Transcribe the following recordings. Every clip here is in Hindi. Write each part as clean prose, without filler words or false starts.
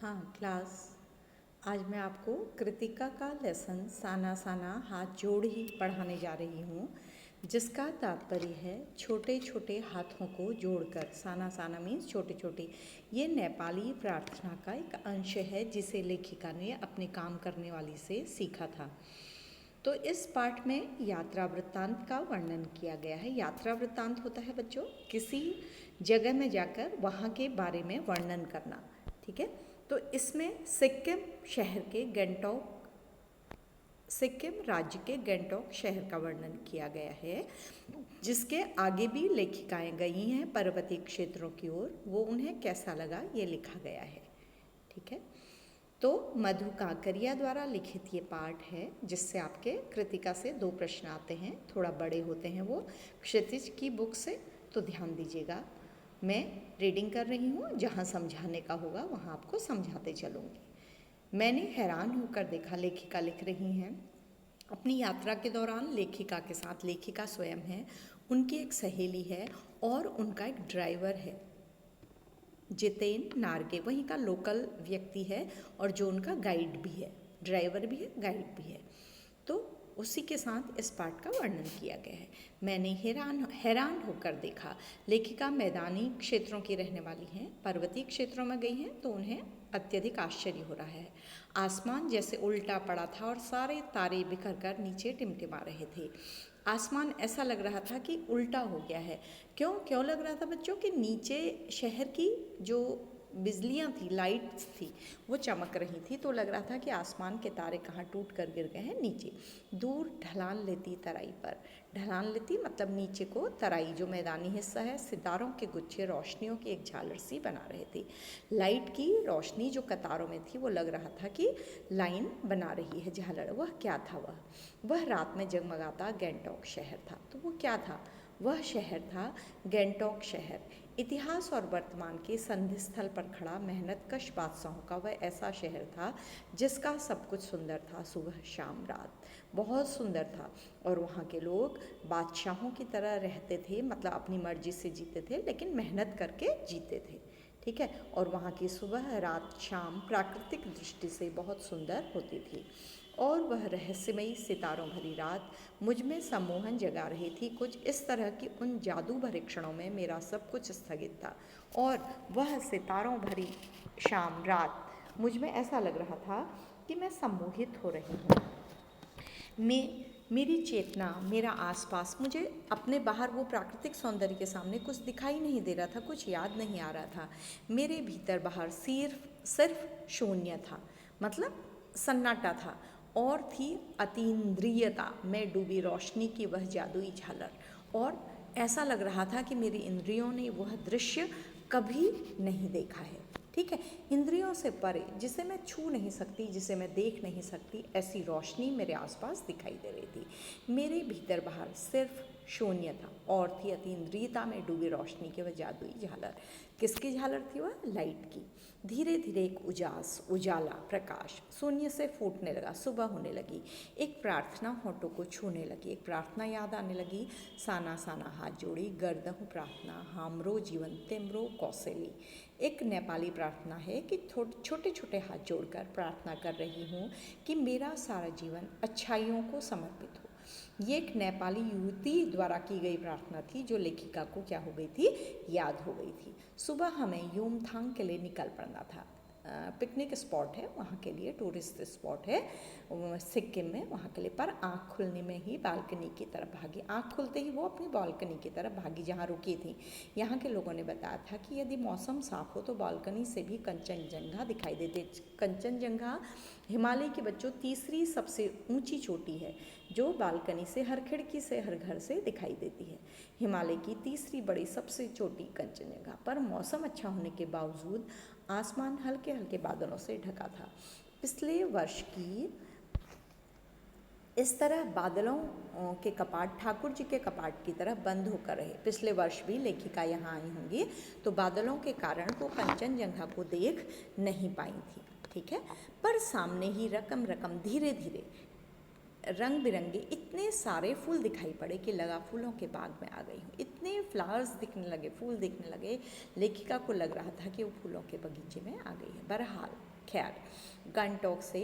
हाँ क्लास, आज मैं आपको कृतिका का लेसन साना साना हाथ जोड़ ही पढ़ाने जा रही हूँ, जिसका तात्पर्य है छोटे छोटे हाथों को जोड़कर। साना साना मीन्स छोटे छोटे। ये नेपाली प्रार्थना का एक अंश है जिसे लेखिका ने अपने काम करने वाली से सीखा था। तो इस पाठ में यात्रा वृत्तांत का वर्णन किया गया है। यात्रा वृत्तांत होता है बच्चों किसी जगह में जाकर वहाँ के बारे में वर्णन करना, ठीक है। तो इसमें सिक्किम शहर के गंगटोक, सिक्किम राज्य के गंगटोक शहर का वर्णन किया गया है, जिसके आगे भी लेखिकाएं गई हैं पर्वतीय क्षेत्रों की ओर। वो उन्हें कैसा लगा ये लिखा गया है, ठीक है। तो मधु काकरिया द्वारा लिखित ये पाठ है, जिससे आपके कृतिका से 2 प्रश्न आते हैं, थोड़ा बड़े होते हैं वो, क्षितिज की बुक से। तो ध्यान दीजिएगा, मैं रीडिंग कर रही हूँ, जहाँ समझाने का होगा वहाँ आपको समझाते चलूँगी। मैंने हैरान होकर देखा, लेखिका लिख रही हैं, अपनी यात्रा के दौरान लेखिका के साथ, लेखिका स्वयं है, उनकी एक सहेली है और उनका एक ड्राइवर है जितेन नार्गे, वहीं का लोकल व्यक्ति है और जो उनका गाइड भी है, ड्राइवर भी है गाइड भी है। तो उसी के साथ इस पाठ का वर्णन किया गया है। मैंने हैरान होकर देखा। लेखिका मैदानी क्षेत्रों की रहने वाली हैं, पर्वतीय क्षेत्रों में गई हैं तो उन्हें अत्यधिक आश्चर्य हो रहा है। आसमान जैसे उल्टा पड़ा था और सारे तारे बिखर कर नीचे टिमटिमा रहे थे। आसमान ऐसा लग रहा था कि उल्टा हो गया है। क्यों लग रहा था बच्चों कि नीचे शहर की जो बिजलियाँ थी, लाइट्स थी, वो चमक रही थी, तो लग रहा था कि आसमान के तारे कहाँ टूट कर गिर गए हैं नीचे। दूर ढलान लेती तराई पर, ढलान लेती मतलब नीचे को तराई जो मैदानी हिस्सा है, सितारों के गुच्छे रोशनियों की एक झालर सी बना रहे थे। लाइट की रोशनी जो कतारों में थी वो लग रहा था कि लाइन बना रही है झालर। वह क्या था? वह रात में जगमगाता गंगटोक शहर था। तो वो क्या था? वह शहर था गंगटोक शहर। इतिहास और वर्तमान के संधि स्थल पर खड़ा मेहनतकश बादशाहों का वह ऐसा शहर था जिसका सब कुछ सुंदर था, सुबह शाम रात बहुत सुंदर था। और वहाँ के लोग बादशाहों की तरह रहते थे, मतलब अपनी मर्जी से जीते थे, लेकिन मेहनत करके जीते थे, ठीक है। और वहाँ की सुबह रात शाम प्राकृतिक दृष्टि से बहुत सुंदर होती थी। और वह रहस्यमयी सितारों भरी रात मुझ में सम्मोहन जगा रही थी, कुछ इस तरह कि उन जादू भरे क्षणों में मेरा सब कुछ स्थगित था। और वह सितारों भरी शाम रात मुझ में ऐसा लग रहा था कि मैं सम्मोहित हो रही हूँ। मेरी चेतना, मेरा आसपास, मुझे अपने बाहर वो प्राकृतिक सौंदर्य के सामने कुछ दिखाई नहीं दे रहा था, कुछ याद नहीं आ रहा था। मेरे भीतर बाहर सिर्फ शून्य था, मतलब सन्नाटा था। और थी अतीन्द्रियता में डूबी रोशनी की वह जादुई झालर। और ऐसा लग रहा था कि मेरी इंद्रियों ने वह दृश्य कभी नहीं देखा है, ठीक है। इंद्रियों से परे, जिसे मैं छू नहीं सकती, जिसे मैं देख नहीं सकती, ऐसी रोशनी मेरे आसपास दिखाई दे रही थी। मेरे भीतर बाहर सिर्फ शून्य था और थी अतीन्द्रियता में डूबी रोशनी की वह जादुई झालर। किसकी झालर थी वह? लाइट की। धीरे धीरे एक उजाला प्रकाश शून्य से फूटने लगा। सुबह होने लगी। एक प्रार्थना होठों को छूने लगी, एक प्रार्थना याद आने लगी। साना साना हाथ जोड़ी गर्दहु प्रार्थना, हामरो जीवन तेमरो कौशली। एक नेपाली प्रार्थना है कि छोटे छोटे हाथ जोड़कर प्रार्थना कर रही हूँ कि मेरा सारा जीवन अच्छाइयों को समर्पित हो। ये एक नेपाली युवती द्वारा की गई प्रार्थना थी, जो लेखिका को क्या हो गई थी? याद हो गई थी। सुबह हमें युमथांग के लिए निकल पड़ना था। पिकनिक स्पॉट है वहाँ के लिए, टूरिस्ट स्पॉट है सिक्किम में, वहाँ के लिए। पर आँख खुलने में ही बालकनी की तरफ भागी। आँख खुलते ही वो अपनी बालकनी की तरफ भागी जहाँ रुकी थी। यहाँ के लोगों ने बताया था कि यदि मौसम साफ हो तो बालकनी से भी कंचनजंगा दिखाई देते। कंचनजंगा हिमालय की बच्चों तीसरी सबसे ऊंची चोटी है, जो बालकनी से, हर खिड़की से, हर घर से दिखाई देती है। हिमालय की तीसरी बड़ी सबसे चोटी कंचनजंगा। पर मौसम अच्छा होने के बावजूद आसमान हल्के हल्के बादलों से ढका था। पिछले वर्ष की इस तरह बादलों के कपाट ठाकुर जी के कपाट की तरह बंद होकर रहे। पिछले वर्ष भी लेखिका यहाँ आई होंगी तो बादलों के कारण वो कंचनजंगा को देख नहीं पाई थी, ठीक है। पर सामने ही रकम रकम धीरे धीरे रंग बिरंगे इतने सारे फूल दिखाई पड़े कि लगा फूलों के बाग में आ गई हूँ। इतने फ्लावर्स दिखने लगे, फूल दिखने लगे, लेखिका को लग रहा था कि वो फूलों के बगीचे में आ गई है। बहरहाल खैर, गंगटोक से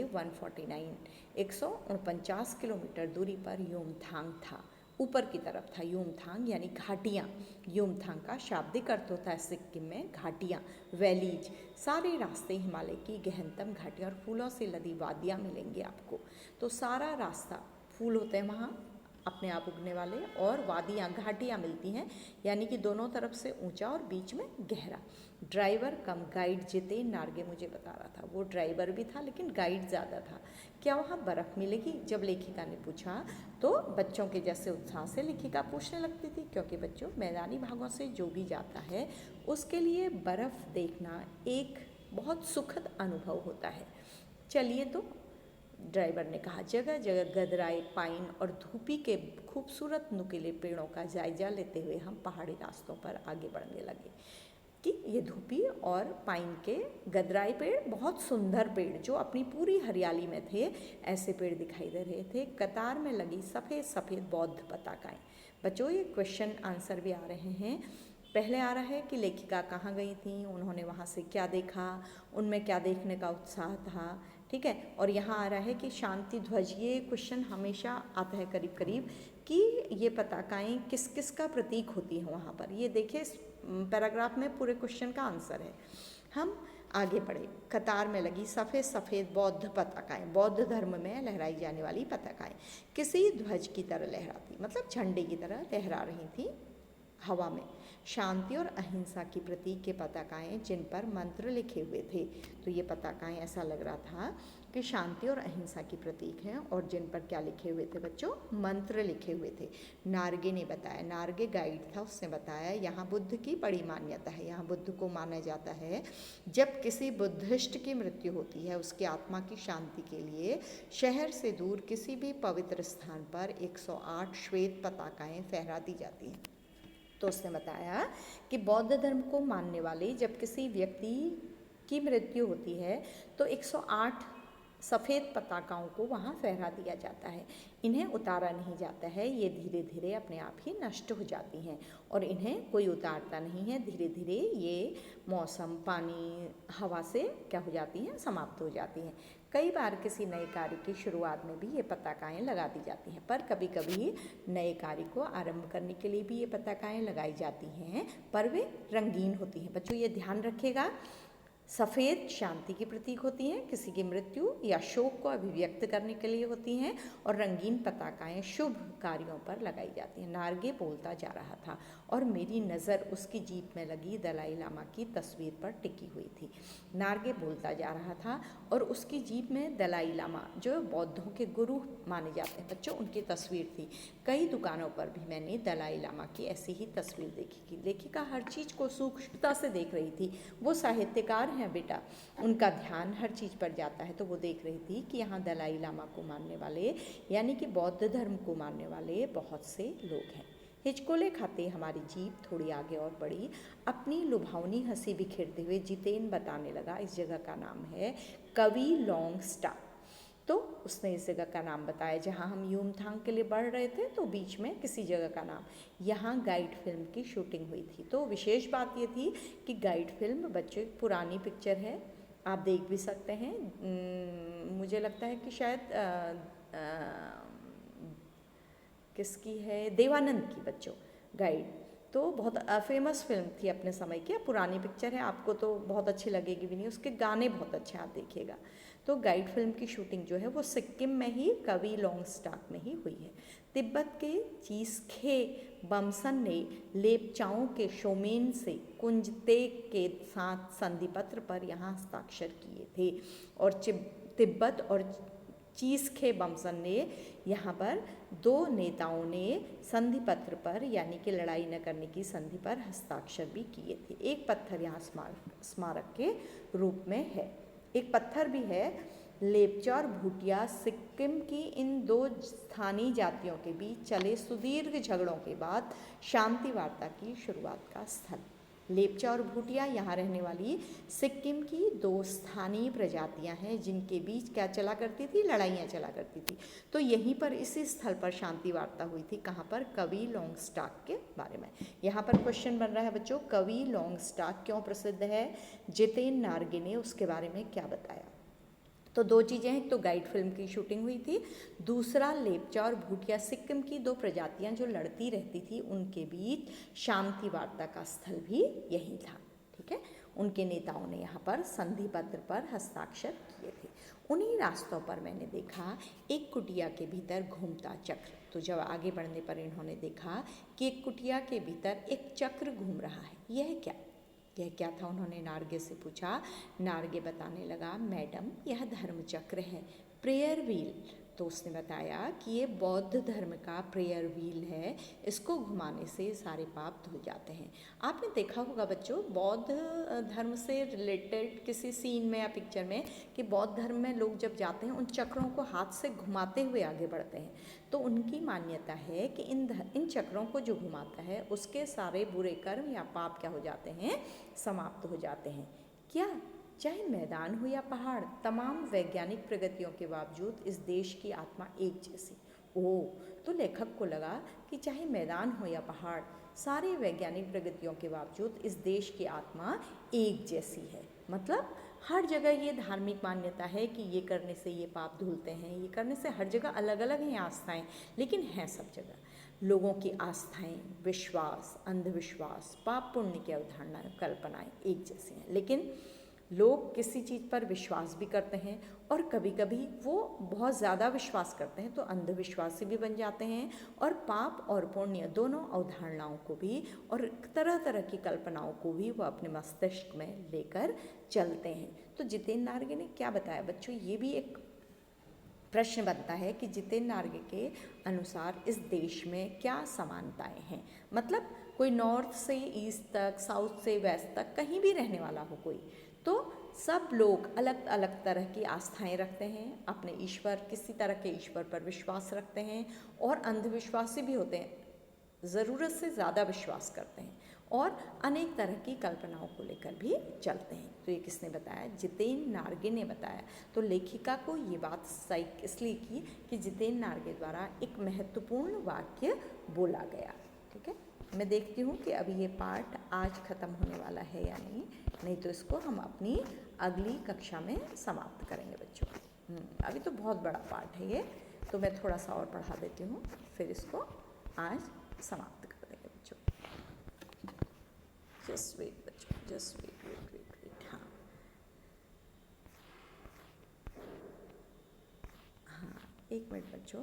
149 किलोमीटर दूरी पर युमथांग था। ऊपर की तरफ था युमथांग यानी घाटियाँ। युमथांग का शाब्दिक अर्थ होता है सिक्किम में घाटियाँ, वैलीज। सारे रास्ते हिमालय की गहनतम घाटियाँ और फूलों से लदी वादियाँ मिलेंगी आपको। तो सारा रास्ता फूल होते हैं वहाँ अपने आप उगने वाले, और वादियाँ घाटियाँ मिलती हैं, यानी कि दोनों तरफ से ऊंचा और बीच में गहरा। ड्राइवर कम गाइड जितेन नार्गे मुझे बता रहा था, वो ड्राइवर भी था लेकिन गाइड ज़्यादा था। क्या वहाँ बर्फ़ मिलेगी? जब लेखिका ने पूछा तो बच्चों के जैसे उत्साह से लेखिका पूछने लगती थी, क्योंकि बच्चों मैदानी भागों से जो भी जाता है उसके लिए बर्फ़ देखना एक बहुत सुखद अनुभव होता है। चलिए, तो ड्राइवर ने कहा। जगह जगह गदराए पाइन और धूपी के खूबसूरत नुकीले पेड़ों का जायजा लेते हुए हम पहाड़ी रास्तों पर आगे बढ़ने लगे। कि ये धूपी और पाइन के गदराए पेड़, बहुत सुंदर पेड़ जो अपनी पूरी हरियाली में थे, ऐसे पेड़ दिखाई दे रहे थे। कतार में लगी सफ़ेद सफ़ेद बौद्ध पताकाएँ। बच्चों, ये क्वेश्चन आंसर भी आ रहे हैं। पहले आ रहा है कि लेखिका कहाँ गई थी, उन्होंने वहाँ से क्या देखा, उनमें क्या देखने का उत्साह था, ठीक है। और यहाँ आ रहा है कि शांति ध्वज। ये क्वेश्चन हमेशा आता है करीब करीब कि ये पताकाएँ किस किस का प्रतीक होती हैं वहाँ पर। ये देखिए, इस पैराग्राफ में पूरे क्वेश्चन का आंसर है। हम आगे बढ़े। कतार में लगी सफ़ेद सफ़ेद बौद्ध पताकाएँ, बौद्ध धर्म में लहराई जाने वाली पताकाएँ किसी ध्वज की तरह लहराती, मतलब झंडे की तरह लहरा रही थी हवा में। शांति और अहिंसा की प्रतीक के पताकाएँ जिन पर मंत्र लिखे हुए थे। तो ये पताकाएँ ऐसा लग रहा था कि शांति और अहिंसा की प्रतीक हैं, और जिन पर क्या लिखे हुए थे बच्चों? मंत्र लिखे हुए थे। नार्गे ने बताया, नार्गे गाइड था, उसने बताया यहाँ बुद्ध की बड़ी मान्यता है। यहाँ बुद्ध को माना जाता है जब किसी बुद्धिस्ट की मृत्यु होती है, उसकी आत्मा की शांति के लिए शहर से दूर किसी भी पवित्र स्थान पर 108 श्वेत पताकाएँ फहरा दी जाती हैं। तो उसने बताया कि बौद्ध धर्म को मानने वाले जब किसी व्यक्ति की मृत्यु होती है तो 108 सफ़ेद पताकाओं को वहाँ फहरा दिया जाता है। इन्हें उतारा नहीं जाता है, ये धीरे धीरे अपने आप ही नष्ट हो जाती हैं, और इन्हें कोई उतारता नहीं है। धीरे धीरे ये मौसम, पानी, हवा से क्या हो जाती हैं? समाप्त हो जाती हैं। कई बार किसी नए कार्य की शुरुआत में भी ये पताकाएँ लगा दी जाती हैं, पर कभी कभी नए कार्य को आरंभ करने के लिए भी ये पताकाएँ लगाई जाती हैं, पर वे रंगीन होती हैं। बच्चों, ये ध्यान रखिएगा। सफ़ेद शांति की प्रतीक होती हैं, किसी की मृत्यु या शोक को अभिव्यक्त करने के लिए होती हैं, और रंगीन पताकाएँ शुभ कार्यों पर लगाई जाती हैं। नार्गे बोलता जा रहा था और मेरी नज़र उसकी जीप में लगी दलाई लामा की तस्वीर पर टिकी हुई थी। नार्गे बोलता जा रहा था और उसकी जीप में दलाई लामा, जो बौद्धों के गुरु माने जाते हैं बच्चों, उनकी तस्वीर थी। कई दुकानों पर भी मैंने दलाई लामा की ऐसी ही तस्वीर देखी कि लेखिका हर चीज़ को सूक्ष्मता से देख रही थी। वो साहित्यकार हैं बेटा, उनका ध्यान हर चीज़ पर जाता है। तो वो देख रही थी कि यहाँ दलाई लामा को मानने वाले, यानी कि बौद्ध धर्म को मानने वाले बहुत से लोग हैं। हिचकोले खाते हमारी जीप थोड़ी आगे और बढ़ी। अपनी लुभावनी हंसी बिखेरते हुए जितेन बताने लगा, इस जगह का नाम है कवि लॉन्ग स्टार। तो उसने इस जगह का नाम बताया जहाँ हम युमथांग के लिए बढ़ रहे थे, तो बीच में किसी जगह का नाम। यहाँ गाइड फिल्म की शूटिंग हुई थी। तो विशेष बात ये थी कि गाइड फिल्म बच्चों एक पुरानी पिक्चर है, आप देख भी सकते हैं। मुझे लगता है कि शायद किसकी है, देवानंद की बच्चों, गाइड। तो बहुत फेमस फिल्म थी अपने समय की। पुरानी पिक्चर है, आपको तो बहुत अच्छी लगेगी भी नहीं, उसके गाने बहुत अच्छे, आप देखिएगा। तो गाइड फिल्म की शूटिंग जो है वो सिक्किम में ही कवि लॉन्गस्टाक में ही हुई है। तिब्बत के चीसखे बमसन ने लेपचाओं के शोमेन से कुंजतेक के साथ संधि पत्र पर यहाँ हस्ताक्षर किए थे, और तिब्बत और चीसखे बमसन ने यहाँ पर दो नेताओं ने संधि पत्र पर, यानी कि लड़ाई न करने की संधि पर हस्ताक्षर भी किए थे। एक पत्थर यहाँ स्मारक के रूप में है। एक पत्थर भी है। लेपचा और भूटिया सिक्किम की इन दो स्थानीय जातियों के बीच चले सुदीर्घ झगड़ों के बाद शांति वार्ता की शुरुआत का स्थल। लेपचा और भूटिया यहाँ रहने वाली सिक्किम की दो स्थानीय प्रजातियाँ हैं जिनके बीच क्या चला करती थी? लड़ाइयाँ चला करती थी। तो यहीं पर इसी स्थल पर शांति वार्ता हुई थी। कहाँ पर? कवि लॉन्गस्टाक के बारे में। यहाँ पर क्वेश्चन बन रहा है बच्चों, कवि लॉन्गस्टाक क्यों प्रसिद्ध है? जितेन नार्गे ने उसके बारे में क्या बताया? तो दो चीज़ें हैं, एक तो गाइड फिल्म की शूटिंग हुई थी, दूसरा लेप्चा और भूटिया सिक्किम की दो प्रजातियां जो लड़ती रहती थी उनके बीच शांति वार्ता का स्थल भी यही था। ठीक है, उनके नेताओं ने यहाँ पर संधि पत्र पर हस्ताक्षर किए थे। उन्हीं रास्तों पर मैंने देखा एक कुटिया के भीतर घूमता चक्र। तो जब आगे बढ़ने पर इन्होंने देखा कि एक कुटिया के भीतर एक चक्र घूम रहा है। यह क्या था, उन्होंने नार्गे से पूछा। नार्गे बताने लगा, मैडम यह धर्म चक्र है, प्रेयर व्हील। तो उसने बताया कि ये बौद्ध धर्म का प्रेयर व्हील है, इसको घुमाने से सारे पाप धुल जाते हैं। आपने देखा होगा बच्चों, बौद्ध धर्म से रिलेटेड किसी सीन में या पिक्चर में कि बौद्ध धर्म में लोग जब जाते हैं उन चक्रों को हाथ से घुमाते हुए आगे बढ़ते हैं। तो उनकी मान्यता है कि इन चक्रों को जो घुमाता है उसके सारे बुरे कर्म या पाप क्या हो जाते हैं, समाप्त हो जाते हैं। क्या चाहे मैदान हो या पहाड़, तमाम वैज्ञानिक प्रगतियों के बावजूद इस देश की आत्मा एक जैसी। तो लेखक को लगा कि चाहे मैदान हो या पहाड़, सारे वैज्ञानिक प्रगतियों के बावजूद इस देश की आत्मा एक जैसी है। मतलब हर जगह ये धार्मिक मान्यता है कि ये करने से ये पाप धुलते हैं, ये करने से हर जगह अलग अलग हैं आस्थाएं, लेकिन हैं सब जगह। लोगों की आस्थाएं, विश्वास, अंधविश्वास, पाप पुण्य की अवधारणाएं, कल्पनाएं एक जैसी हैं। लेकिन लोग किसी चीज़ पर विश्वास भी करते हैं और कभी कभी वो बहुत ज़्यादा विश्वास करते हैं तो अंधविश्वासी भी बन जाते हैं, और पाप और पुण्य दोनों अवधारणाओं को भी और तरह तरह की कल्पनाओं को भी वो अपने मस्तिष्क में लेकर चलते हैं। तो जितेंद्र नार्गे ने क्या बताया बच्चों, ये भी एक प्रश्न बनता है कि जितेंद्र नार्गे के अनुसार इस देश में क्या समानताएं हैं। मतलब कोई नॉर्थ से ईस्ट तक, साउथ से वेस्ट तक कहीं भी रहने वाला हो कोई, तो सब लोग अलग अलग तरह की आस्थाएं रखते हैं, अपने ईश्वर, किसी तरह के ईश्वर पर विश्वास रखते हैं, और अंधविश्वासी भी होते हैं, ज़रूरत से ज़्यादा विश्वास करते हैं, और अनेक तरह की कल्पनाओं को लेकर भी चलते हैं। तो ये किसने बताया, जितेंद्र नार्गे ने बताया। तो लेखिका को ये बात सही इसलिए की कि जितेंद्र नार्गे द्वारा एक महत्वपूर्ण वाक्य बोला गया। ठीक है, मैं देखती हूँ कि अभी ये पार्ट आज ख़त्म होने वाला है या नहीं तो इसको हम अपनी अगली कक्षा में समाप्त करेंगे बच्चों। अभी तो बहुत बड़ा पार्ट है ये, तो मैं थोड़ा सा और पढ़ा देती हूँ, फिर इसको आज समाप्त कर देंगे बच्चों। जस्ट वेट बच्चों, जस्ट वेट। हाँ, एक मिनट बच्चों।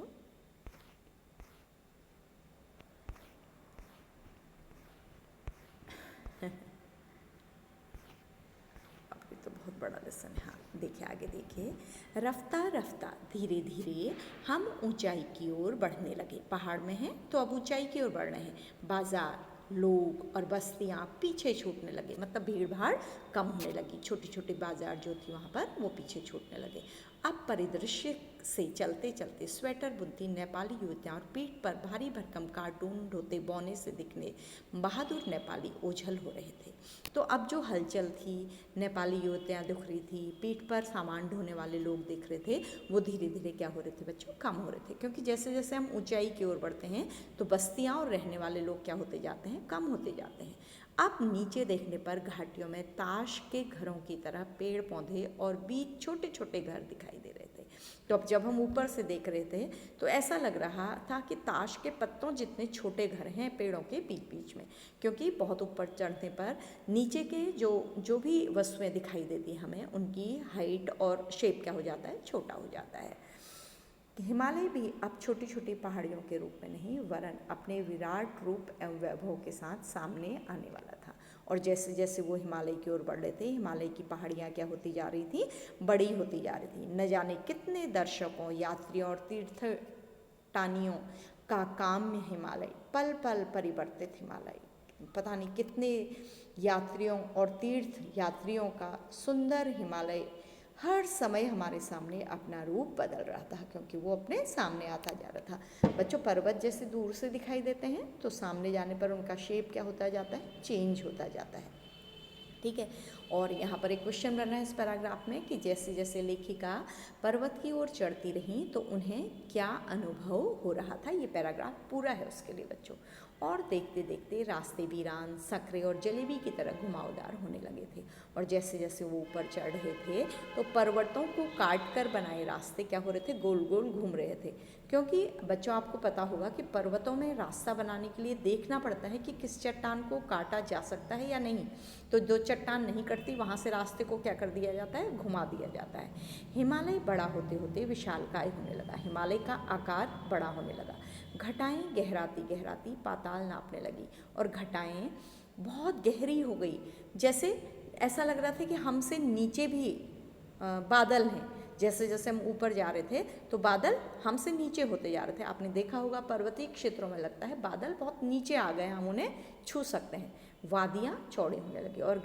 तो बहुत बड़ा लेसन है। हाँ देखिए, आगे देखिए, रफ्ता रफ्ता धीरे धीरे हम ऊंचाई की ओर बढ़ने लगे। पहाड़ में हैं तो अब ऊंचाई की ओर बढ़ रहे हैं। बाजार, लोग और बस्तियाँ पीछे छूटने लगे, मतलब भीड़ भाड़ कम होने लगी। छोटी छोटी बाजार जो थी वहाँ पर वो पीछे छूटने लगे। अब परिदृश्य से चलते चलते स्वेटर बुनती नेपाली युवतियाँ और पीठ पर भारी भरकम कार्टून ढोते बौने से दिखने बहादुर नेपाली ओझल हो रहे थे। तो अब जो हलचल थी, नेपाली युवतियाँ दिख रही थी, पीठ पर सामान ढोने वाले लोग दिख रहे थे, वो धीरे धीरे क्या हो रहे थे बच्चों, कम हो रहे थे। क्योंकि जैसे जैसे हम ऊंचाई की ओर बढ़ते हैं तो बस्तियाँ और रहने वाले लोग क्या होते जाते हैं, कम होते जाते हैं। अब नीचे देखने पर घाटियों में ताश के घरों की तरह पेड़ पौधे और बीच छोटे छोटे घर दिखाई दे रहे थे। तो अब जब हम ऊपर से देख रहे थे तो ऐसा लग रहा था कि ताश के पत्तों जितने छोटे घर हैं पेड़ों के बीच बीच में, क्योंकि बहुत ऊपर चढ़ने पर नीचे के जो भी वस्तुएं दिखाई देती हैं हमें, उनकी हाइट और शेप क्या हो जाता है, छोटा हो जाता है। हिमालय भी अब छोटी छोटी पहाड़ियों के रूप में नहीं, वरन अपने विराट रूप एवं वैभव के साथ सामने आने वाला था। और जैसे जैसे वो हिमालय की ओर बढ़ रहे थे, हिमालय की पहाड़ियाँ क्या होती जा रही थी, बड़ी होती जा रही थी। न जाने कितने दर्शकों, यात्रियों और तीर्थटानियों का काम्य हिमालय, पल पल परिवर्तित हिमालय, पता नहीं कितने यात्रियों और तीर्थ यात्रियों का सुंदर हिमालय हर समय हमारे सामने अपना रूप बदल रहा था, क्योंकि वो अपने सामने आता जा रहा था। बच्चों, पर्वत जैसे दूर से दिखाई देते हैं तो सामने जाने पर उनका शेप क्या होता जाता है, चेंज होता जाता है। ठीक है, और यहाँ पर एक क्वेश्चन बन रहा है इस पैराग्राफ में कि जैसे जैसे लेखिका पर्वत की ओर चढ़ती रहीं तो उन्हें क्या अनुभव हो रहा था। ये पैराग्राफ पूरा है उसके लिए बच्चों। और देखते देखते रास्ते वीरान, सकरे और जलेबी की तरह घुमावदार होने लगे थे। और जैसे जैसे वो ऊपर चढ़ रहे थे तो पर्वतों को काट कर बनाए रास्ते क्या हो रहे थे, गोल गोल घूम रहे थे। क्योंकि बच्चों आपको पता होगा कि पर्वतों में रास्ता बनाने के लिए देखना पड़ता है कि किस चट्टान को काटा जा सकता है या नहीं। तो जो चट्टान नहीं कटती वहाँ से रास्ते को क्या कर दिया जाता है, घुमा दिया जाता है। हिमालय बड़ा होते होते विशालकाय होने लगा, हिमालय का आकार बड़ा होने लगा। घटाएं गहराती गहराती पाताल नापने लगी और घटाएं बहुत गहरी हो गई। जैसे ऐसा लग रहा था कि हमसे नीचे भी बादल हैं। जैसे जैसे हम ऊपर जा रहे थे तो बादल हमसे नीचे होते जा रहे थे। आपने देखा होगा पर्वतीय क्षेत्रों में लगता है बादल बहुत नीचे आ गए, हम उन्हें छू सकते हैं। वादियाँ चौड़ी होने लगी और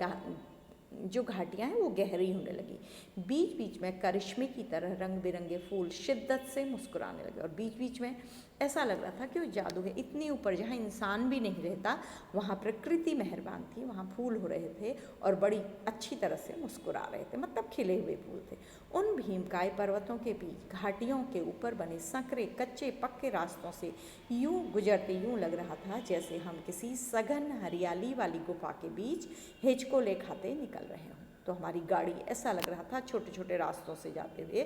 जो घाटियाँ हैं वो गहरी होने लगी। बीच बीच में करिश्मे की तरह रंग बिरंगे फूल शिद्दत से मुस्कुराने लगे और बीच बीच में ऐसा लग रहा था कि वो जादू है। इतनी ऊपर जहाँ इंसान भी नहीं रहता वहाँ प्रकृति मेहरबान थी, वहाँ फूल हो रहे थे और बड़ी अच्छी तरह से मुस्कुरा रहे थे, मतलब खिले हुए फूल थे। उन भीमकाय पर्वतों के बीच घाटियों के ऊपर बने संकरे कच्चे पक्के रास्तों से यूं गुजरते यूं लग रहा था जैसे हम किसी सघन हरियाली वाली गुफा के बीच हिचकोले खाते निकल रहे हों। तो हमारी गाड़ी ऐसा लग रहा था छोटे छोटे रास्तों से जाते हुए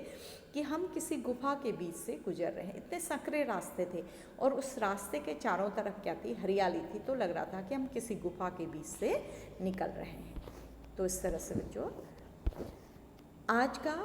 कि हम किसी गुफा के बीच से गुजर रहे हैं। इतने संकरे रास्ते थे और उस रास्ते के चारों तरफ क्या थी, हरियाली थी। तो लग रहा था कि हम किसी गुफा के बीच से निकल रहे हैं। तो इस तरह से बच्चों आज का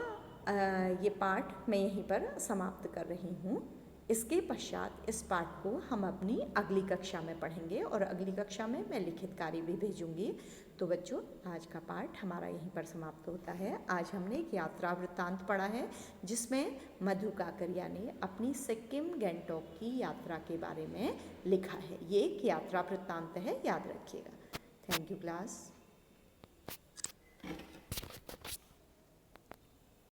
ये पाठ मैं यहीं पर समाप्त कर रही हूँ। इसके पश्चात इस पाठ को हम अपनी अगली कक्षा में पढ़ेंगे और अगली कक्षा में मैं लिखित कार्य भी भेजूंगी। तो बच्चों आज का पाठ हमारा यहीं पर समाप्त होता है। आज हमने एक यात्रा वृत्तांत पढ़ा है जिसमें मधु काकरिया ने अपनी सिक्किम गैंगटॉक की यात्रा के बारे में लिखा है। ये एक यात्रा वृत्तांत है, याद रखिएगा। Thank you class.